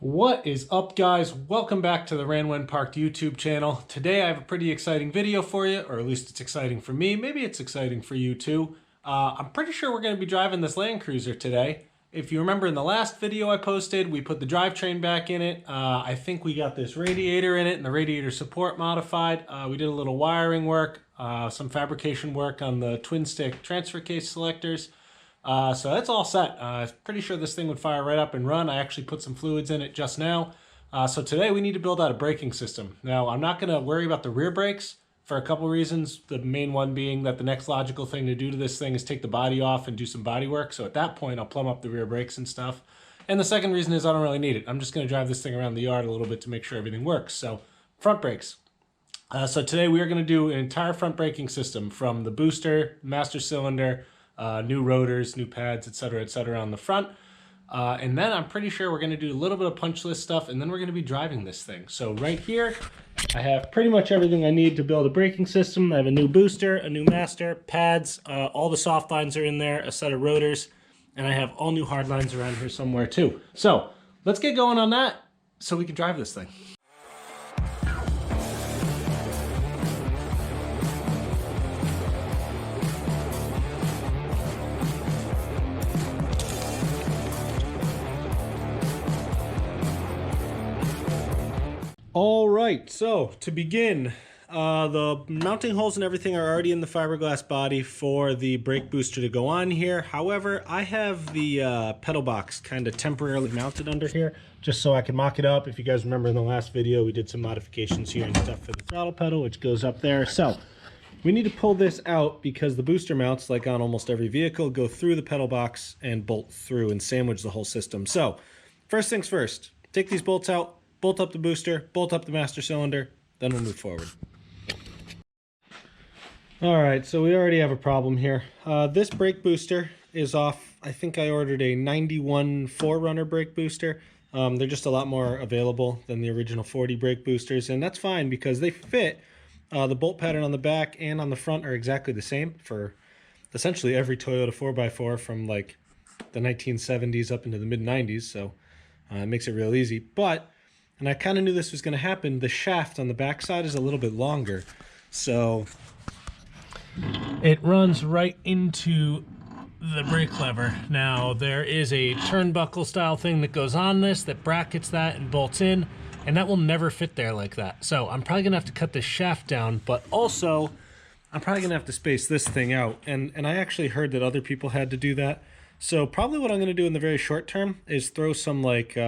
What is up, guys? Welcome back to the Ran When Parked YouTube channel. Today I have a pretty exciting video for you, or at least it's exciting for me. Maybe it's exciting for you too. I'm pretty sure we're going to be driving this Landcruiser today. If you remember in the last video I posted, we put the drivetrain back in it. I think we got this radiator in it and the radiator support modified. We did a little wiring work, some fabrication work on the twin stick transfer case selectors. So that's all set. I'm pretty sure this thing would fire right up and run. I actually put some fluids in it just now. So today we need to build out a braking system. Now, I'm not going to worry about the rear brakes for a couple reasons. The main one being that the next logical thing to do to this thing is take the body off and do some body work. So at that point, I'll plumb up the rear brakes and stuff. And the second reason is I don't really need it. I'm just going to drive this thing around the yard a little bit to make sure everything works. So front brakes. So today we are going to do an entire front braking system from the booster, master cylinder, new rotors, new pads, etc., on the front. And then I'm pretty sure we're going to do a little bit of punch list stuff, and then we're going to be driving this thing. So right here, I have pretty much everything I need to build a braking system. I have a new booster, a new master, pads, all the soft lines are in there, a set of rotors, and I have all new hard lines around here somewhere too. So let's get going on that so we can drive this thing. All right, so to begin, the mounting holes and everything are already in the fiberglass body for the brake booster to go on here. However, I have the pedal box kind of temporarily mounted under here just so I can mock it up. If you guys remember in the last video, we did some modifications here and stuff for the throttle pedal, which goes up there. So we need to pull this out because the booster mounts, like on almost every vehicle, go through the pedal box and bolt through and sandwich the whole system. So first things first, take these bolts out, bolt up the booster, bolt up the master cylinder, then we'll move forward. All right, so we already have a problem here. This brake booster is off. I think I ordered a 91 4Runner brake booster. They're just a lot more available than the original 40 brake boosters, and that's fine because they fit. The bolt pattern on the back and on the front are exactly the same for essentially every Toyota 4x4 from like the 1970s up into the mid-90s, so it makes it real easy. But and I kind of knew this was going to happen, the shaft on the backside is a little bit longer. So it runs right into the brake lever. Now, there is a turnbuckle style thing that goes on this that brackets that and bolts in, and that will never fit there like that. So I'm probably going to have to cut this shaft down, but also I'm probably going to have to space this thing out. And I actually heard that other people had to do that. So probably what I'm going to do in the very short term is throw some like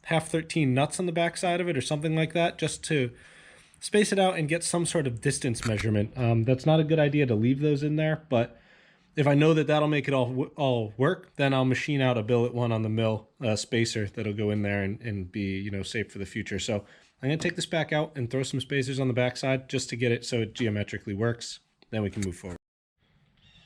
half 13 nuts on the back side of it or something like that just to space it out and get some sort of distance measurement. That's not a good idea to leave those in there, but if I know that that'll make it all work, then I'll machine out a billet one on the mill spacer that'll go in there and be, you know, safe for the future. So I'm going to take this back out and throw some spacers on the back side just to get it so it geometrically works. Then we can move forward.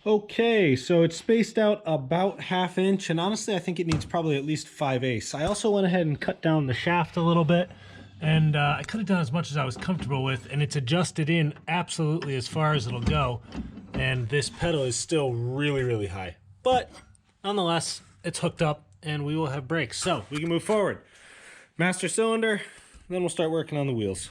Okay, so it's spaced out about 1/2 inch, and honestly I think it needs probably at least 5/8. I also went ahead and cut down the shaft a little bit, and I cut it down as much as I was comfortable with, and it's adjusted in absolutely as far as it'll go, and this pedal is still really, really high. But nonetheless, it's hooked up, and we will have brakes, so we can move forward. Master cylinder, then we'll start working on the wheels.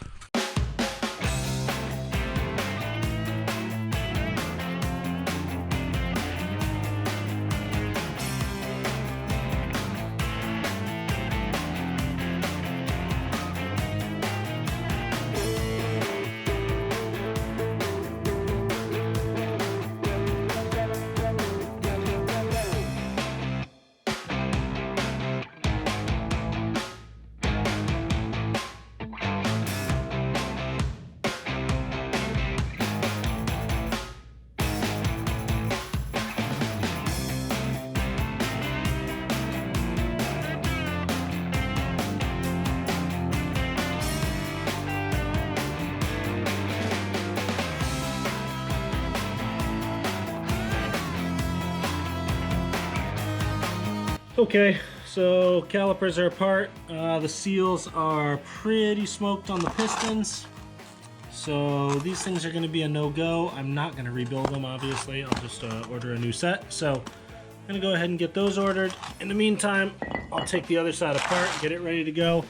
Okay, so calipers are apart. The seals are pretty smoked on the pistons. So these things are going to be a no-go. I'm not going to rebuild them, obviously. I'll just order a new set. So I'm going to go ahead and get those ordered. In the meantime, I'll take the other side apart, get it ready to go,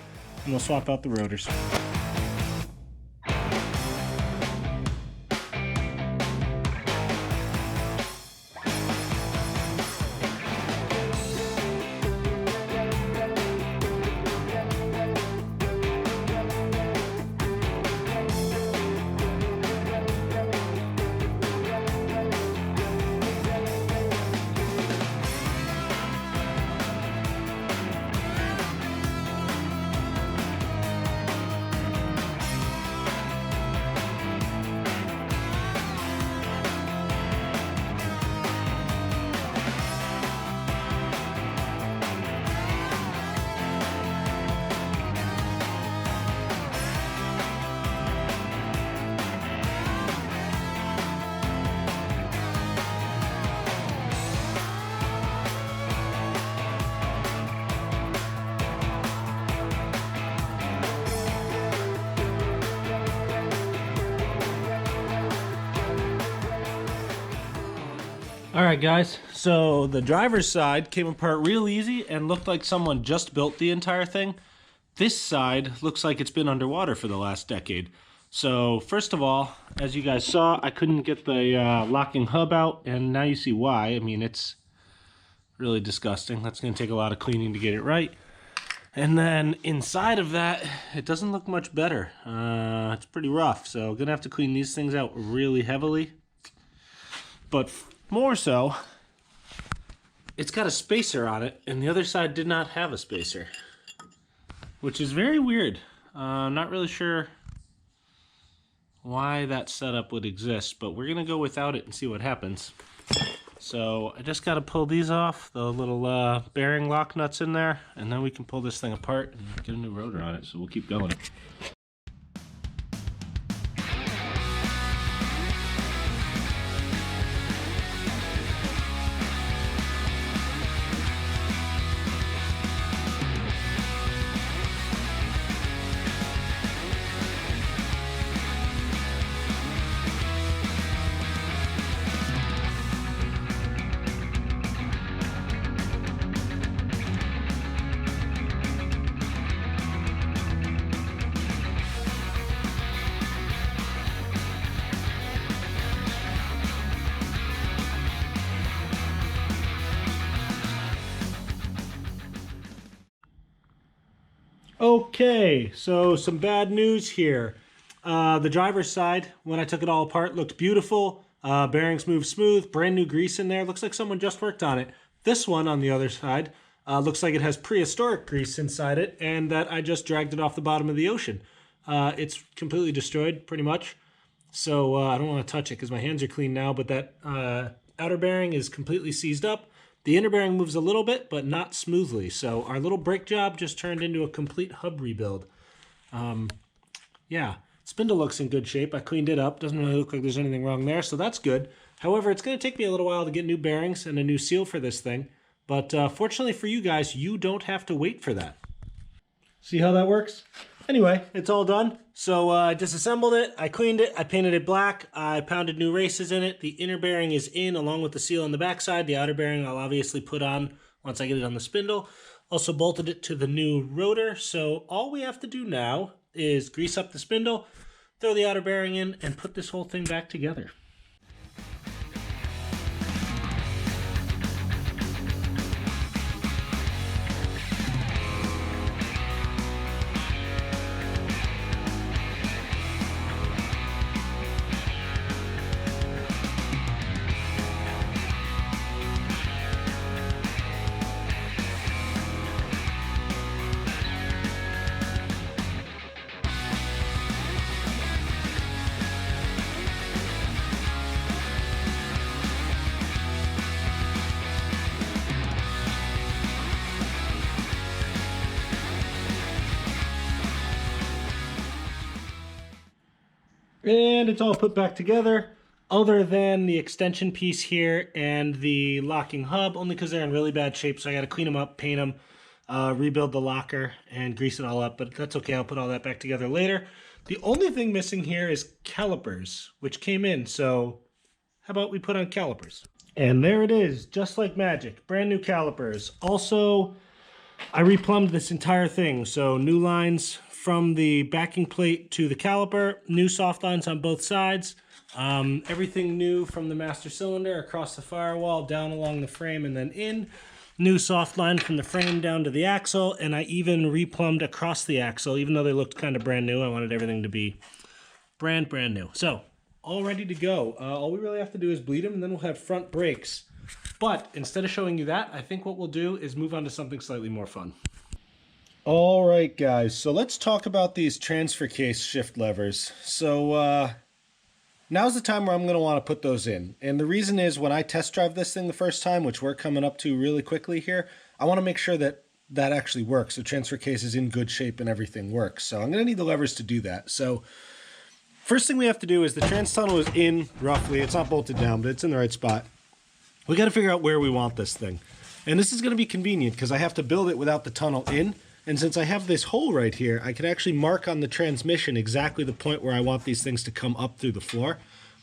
and we'll swap out the rotors. All right, guys, so the driver's side came apart real easy and looked like someone just built the entire thing. This side looks like it's been underwater for the last decade. So first of all, as you guys saw, I couldn't get the locking hub out, and now you see why. I mean, it's really disgusting. That's going to take a lot of cleaning to get it right. And then inside of that, it doesn't look much better. It's pretty rough, so I'm going to have to clean these things out really heavily. But more so, it's got a spacer on it, and the other side did not have a spacer, which is very weird. I'm not really sure why that setup would exist, but we're gonna go without it and see what happens. So I just gotta pull these off, the little bearing lock nuts in there, and then we can pull this thing apart and get a new rotor on it, so we'll keep going. Okay, so some bad news here. The driver's side, when I took it all apart, looked beautiful. Bearings move smooth, brand new grease in there. Looks like someone just worked on it. This one on the other side looks like it has prehistoric grease inside it, and that I just dragged it off the bottom of the ocean. It's completely destroyed, pretty much. So I don't want to touch it because my hands are clean now, but that outer bearing is completely seized up. The inner bearing moves a little bit, but not smoothly. So our little brake job just turned into a complete hub rebuild. Yeah, spindle looks in good shape. I cleaned it up. Doesn't really look like there's anything wrong there, so that's good. However, it's going to take me a little while to get new bearings and a new seal for this thing. But fortunately for you guys, you don't have to wait for that. See how that works? Anyway, it's all done. So I disassembled it, I cleaned it, I painted it black, I pounded new races in it. The inner bearing is in along with the seal on the backside. The outer bearing I'll obviously put on once I get it on the spindle. Also bolted it to the new rotor. So all we have to do now is grease up the spindle, throw the outer bearing in, and put this whole thing back together. And it's all put back together, other than the extension piece here and the locking hub, only because they're in really bad shape, so I got to clean them up, paint them, rebuild the locker, and grease it all up, but that's okay. I'll put all that back together later. The only thing missing here is calipers, which came in, so how about we put on calipers? And there it is, just like magic, brand new calipers. Also, I replumbed this entire thing. So new lines from the backing plate to the caliper, new soft lines on both sides, everything new from the master cylinder across the firewall, down along the frame and then in. New soft line from the frame down to the axle, and I even replumbed across the axle. Even though they looked kind of brand new, I wanted everything to be brand new. So, all ready to go. All we really have to do is bleed them, and then we'll have front brakes. But instead of showing you that, I think what we'll do is move on to something slightly more fun. All right, guys. So let's talk about these transfer case shift levers. So now's the time where I'm going to want to put those in. And the reason is when I test drive this thing the first time, which we're coming up to really quickly here, I want to make sure that that actually works. The transfer case is in good shape and everything works. So I'm going to need the levers to do that. So first thing we have to do is the trans tunnel is in roughly. It's not bolted down, but it's in the right spot. We got to figure out where we want this thing. And this is going to be convenient because I have to build it without the tunnel in. And since I have this hole right here, I can actually mark on the transmission exactly the point where I want these things to come up through the floor.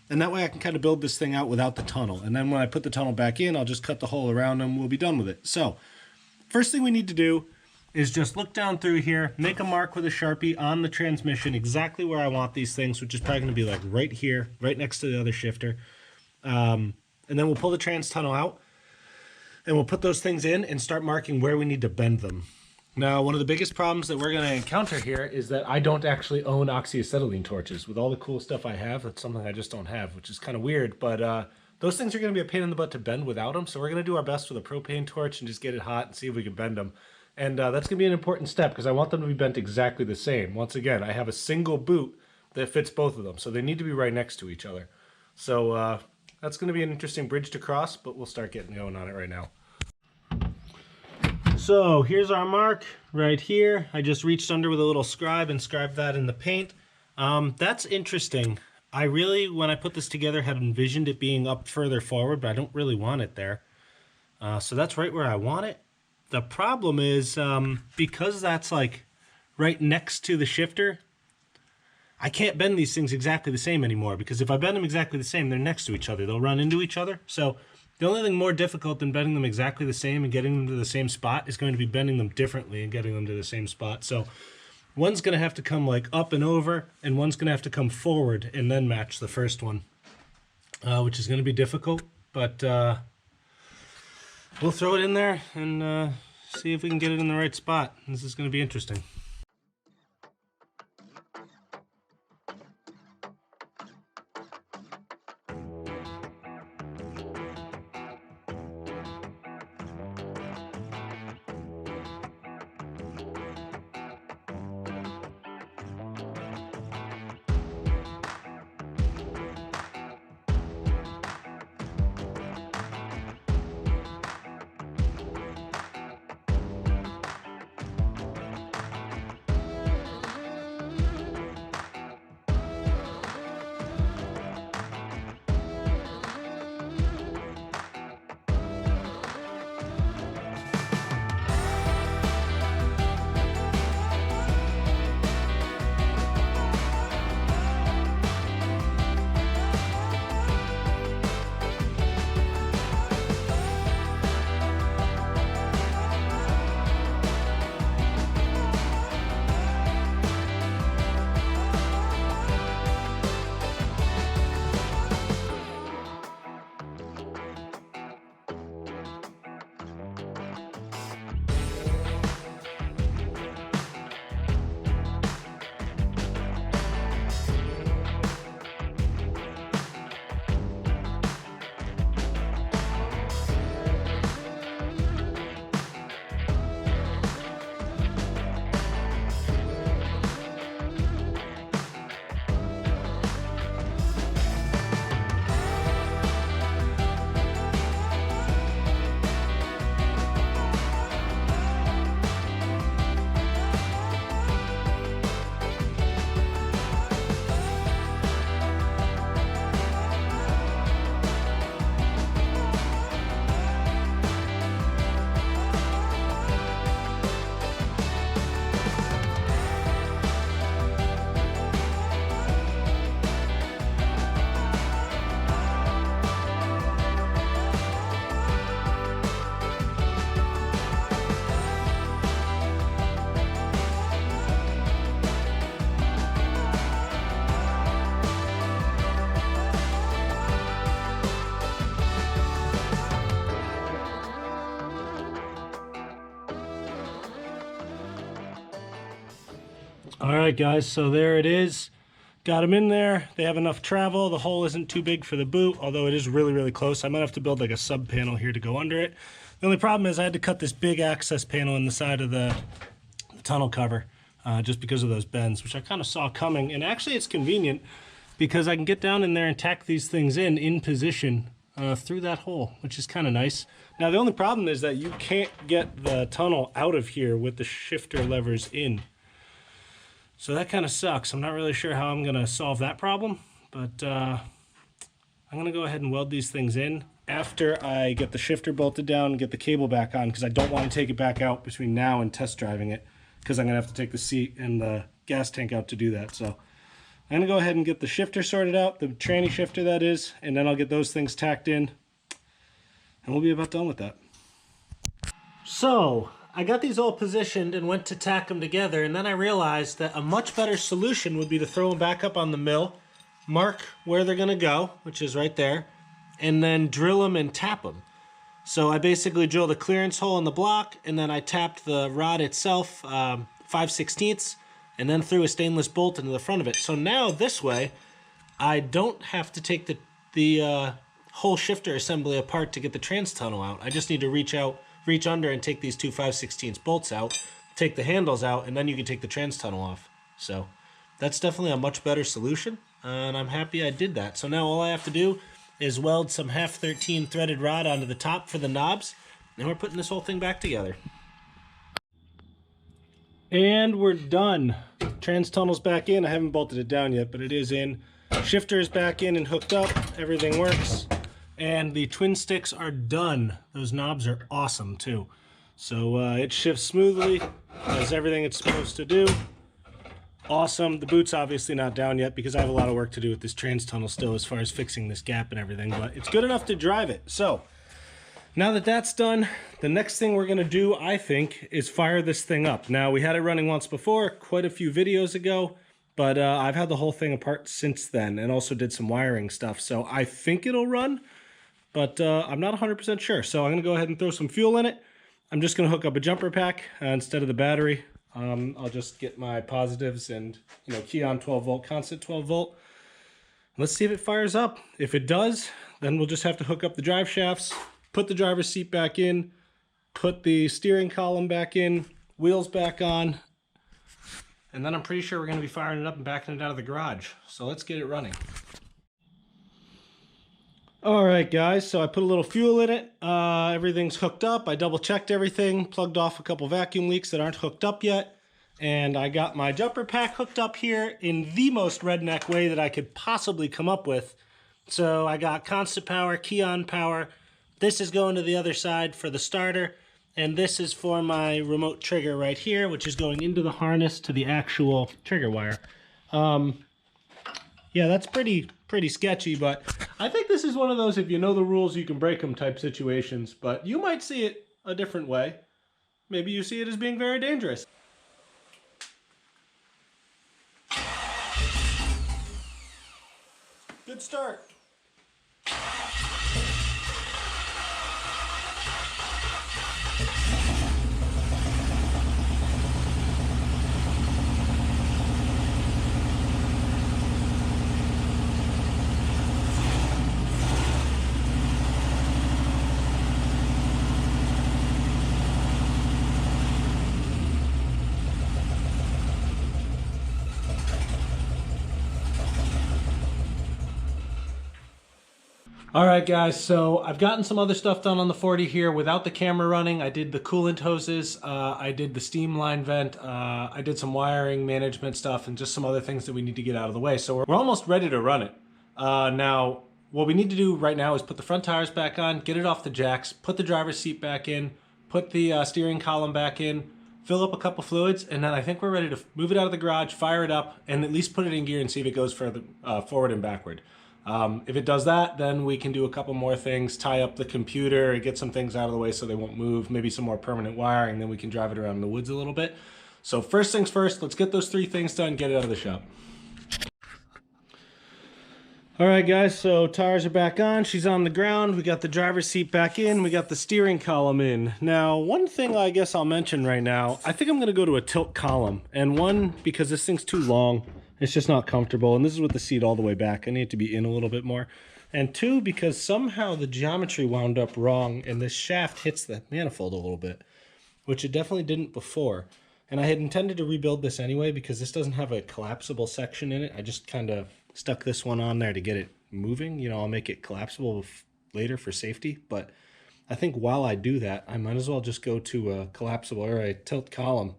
And that way I can kind of build this thing out without the tunnel. And then when I put the tunnel back in, I'll just cut the hole around and we'll be done with it. So first thing we need to do is just look down through here, make a mark with a Sharpie on the transmission exactly where I want these things, which is probably going to be like right here, right next to the other shifter. And then we'll pull the trans tunnel out and we'll put those things in and start marking where we need to bend them. Now, one of the biggest problems that we're going to encounter here is that I don't actually own oxyacetylene torches. With all the cool stuff I have, that's something I just don't have, which is kind of weird, but those things are going to be a pain in the butt to bend without them, so we're going to do our best with a propane torch and just get it hot and see if we can bend them. And that's going to be an important step because I want them to be bent exactly the same. Once again, I have a single boot that fits both of them, so they need to be right next to each other. So that's going to be an interesting bridge to cross, but we'll start getting going on it right now. So here's our mark right here. I just reached under with a little scribe and scribed that in the paint. That's interesting. I really, when I put this together, had envisioned it being up further forward, but I don't really want it there. So that's right where I want it. The problem is, because that's like right next to the shifter, I can't bend these things exactly the same anymore, because if I bend them exactly the same, they're next to each other. They'll run into each other. So the only thing more difficult than bending them exactly the same and getting them to the same spot is going to be bending them differently and getting them to the same spot. So one's going to have to come like up and over, and one's going to have to come forward and then match the first one, which is going to be difficult, but we'll throw it in there and see if we can get it in the right spot. This is going to be interesting. All right, guys, so there it is. Got them in there. They have enough travel. The hole isn't too big for the boot, although it is really, really close. I might have to build like a sub panel here to go under it. The only problem is I had to cut this big access panel in the side of the tunnel cover just because of those bends, which I kind of saw coming. And actually it's convenient because I can get down in there and tack these things in position through that hole, which is kind of nice. Now the only problem is that you can't get the tunnel out of here with the shifter levers in. So that kind of sucks. I'm not really sure how I'm going to solve that problem, but I'm going to go ahead and weld these things in after I get the shifter bolted down and get the cable back on, because I don't want to take it back out between now and test driving it, because I'm going to have to take the seat and the gas tank out to do that. So I'm going to go ahead and get the shifter sorted out, the tranny shifter that is, and then I'll get those things tacked in, and we'll be about done with that. So I got these all positioned and went to tack them together, and then I realized that a much better solution would be to throw them back up on the mill, mark where they're going to go, which is right there, and then drill them and tap them. So I basically drilled a clearance hole in the block, and then I tapped the rod itself 5/16, and then threw a stainless bolt into the front of it. So now this way, I don't have to take the whole shifter assembly apart to get the trans tunnel out. I just need to reach under and take these two 5/16 bolts out, take the handles out, and then you can take the trans tunnel off. So that's definitely a much better solution, and I'm happy I did that. So now all I have to do is weld some 1/13 threaded rod onto the top for the knobs, and we're putting this whole thing back together. And we're done. Trans tunnel's back in. I haven't bolted it down yet, but it is in. Shifter is back in and hooked up. Everything works. And the twin sticks are done. Those knobs are awesome too. So it shifts smoothly, does everything it's supposed to do. Awesome. The boot's obviously not down yet because I have a lot of work to do with this trans tunnel still as far as fixing this gap and everything, but it's good enough to drive it. So now that that's done, the next thing we're going to do, I think, is fire this thing up. Now, we had it running once before, quite a few videos ago, but I've had the whole thing apart since then and also did some wiring stuff. So I think it'll run, but I'm not 100% sure. So I'm going to go ahead and throw some fuel in it. I'm just going to hook up a jumper pack instead of the battery. I'll just get my positives and, key on 12 volt, constant 12 volt. Let's see if it fires up. If it does, then we'll just have to hook up the drive shafts, put the driver's seat back in, put the steering column back in, wheels back on, and then I'm pretty sure we're going to be firing it up and backing it out of the garage. So let's get it running. All right, guys, so I put a little fuel in it. Everything's hooked up. I double checked everything, plugged off a couple vacuum leaks that aren't hooked up yet. And I got my jumper pack hooked up here in the most redneck way that I could possibly come up with. So I got constant power, key on power. This is going to the other side for the starter. And this is for my remote trigger right here, which is going into the harness to the actual trigger wire. Yeah, that's pretty sketchy, but I think this is one of those, if you know the rules, you can break them type situations. But you might see it a different way. Maybe you see it as being very dangerous. Good start. All right, guys, so I've gotten some other stuff done on the 40 here without the camera running. I did the coolant hoses, I did the steam line vent, I did some wiring management stuff, and just some other things that we need to get out of the way. So we're almost ready to run it. Now, what we need to do right now is put the front tires back on, get it off the jacks, put the driver's seat back in, put the steering column back in, fill up a couple fluids, and then I think we're ready to move it out of the garage, fire it up, and at least put it in gear and see if it goes further forward and backward. If it does that, then we can do a couple more things, tie up the computer, get some things out of the way so they won't move, maybe some more permanent wiring, then we can drive it around in the woods a little bit. So first things first, let's get those three things done, get it out of the shop. All right, guys, so tires are back on. She's on the ground. We got the driver's seat back in. We got the steering column in. Now, one thing I guess I'll mention right now, I think I'm going to go to a tilt column. And one, because this thing's too long, it's just not comfortable. And this is with the seat all the way back. I need it to be in a little bit more. And two, because somehow the geometry wound up wrong and this shaft hits the manifold a little bit, which it definitely didn't before. And I had intended to rebuild this anyway because this doesn't have a collapsible section in it. I just kind of stuck this one on there to get it moving. You know, I'll make it collapsible later for safety, but I think while I do that, I might as well just go to a collapsible or a tilt column.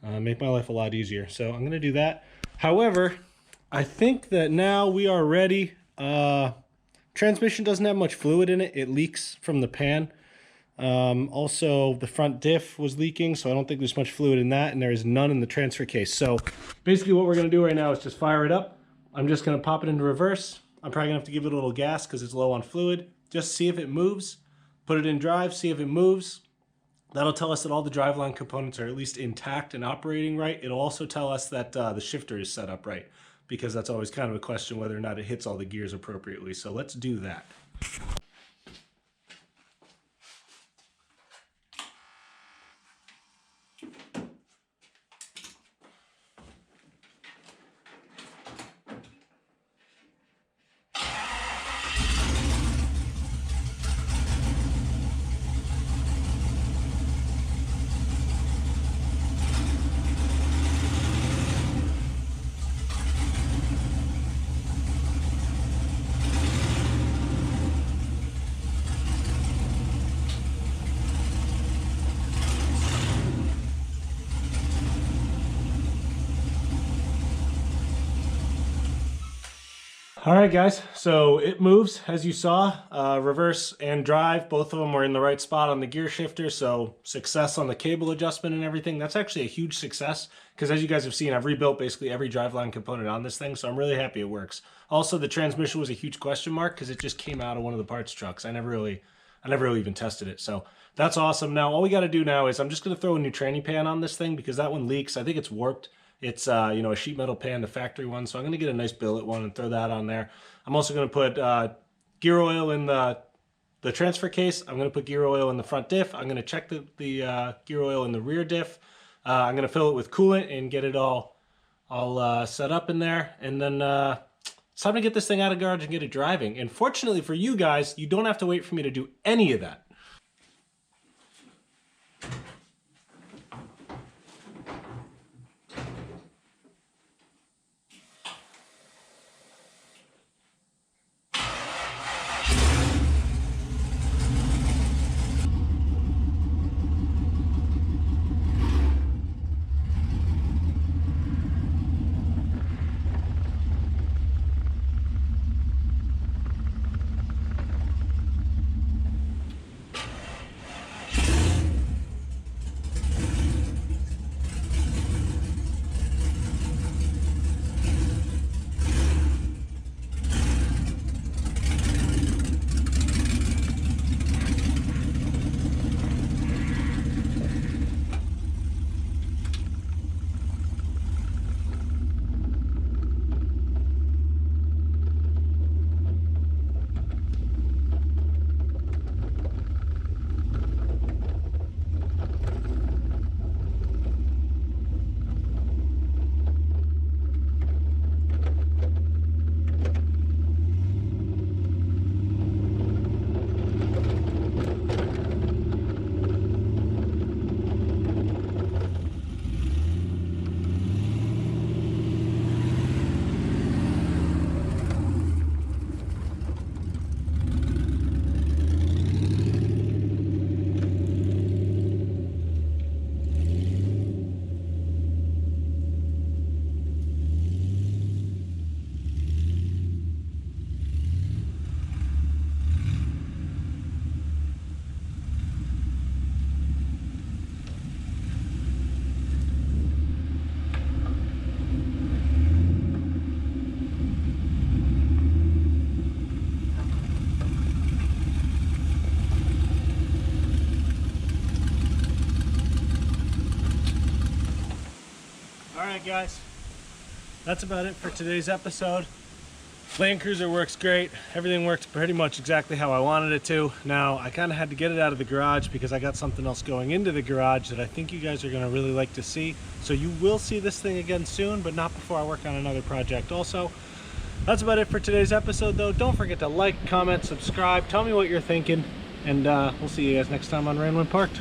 Make my life a lot easier. So I'm going to do that. However, I think that now we are ready. Transmission doesn't have much fluid in it. It leaks from the pan. Also, the front diff was leaking, so I don't think there's much fluid in that, and there is none in the transfer case. So basically what we're going to do right now is just fire it up. I'm just going to pop it into reverse. I'm probably going to have to give it a little gas because it's low on fluid. Just see if it moves. Put it in drive, see if it moves. That'll tell us that all the driveline components are at least intact and operating right. It'll also tell us that the shifter is set up right, because that's always kind of a question whether or not it hits all the gears appropriately. So let's do that. All right, guys, so it moves, as you saw. Reverse and drive, both of them were in the right spot on the gear shifter, so success on the cable adjustment and everything. That's actually a huge success, because as you guys have seen, I've rebuilt basically every driveline component on this thing, so I'm really happy it works. Also, the transmission was a huge question mark, because it just came out of one of the parts trucks. I never really even tested it, so that's awesome. Now, all we got to do now is I'm just going to throw a new tranny pan on this thing, because that one leaks. I think it's warped. It's, you know, a sheet metal pan, the factory one. So I'm going to get a nice billet one and throw that on there. I'm also going to put gear oil in the transfer case. I'm going to put gear oil in the front diff. I'm going to check the gear oil in the rear diff. I'm going to fill it with coolant and get it all set up in there. And then it's time to get this thing out of garage and get it driving. And fortunately for you guys, you don't have to wait for me to do any of that. Alright guys, that's about it for today's episode. Landcruiser works great. Everything works pretty much exactly how I wanted it to. Now, I kind of had to get it out of the garage because I got something else going into the garage that I think you guys are going to really like to see. So you will see this thing again soon, but not before I work on another project also. That's about it for today's episode though. Don't forget to like, comment, subscribe, tell me what you're thinking, and we'll see you guys next time on Ran When Parked.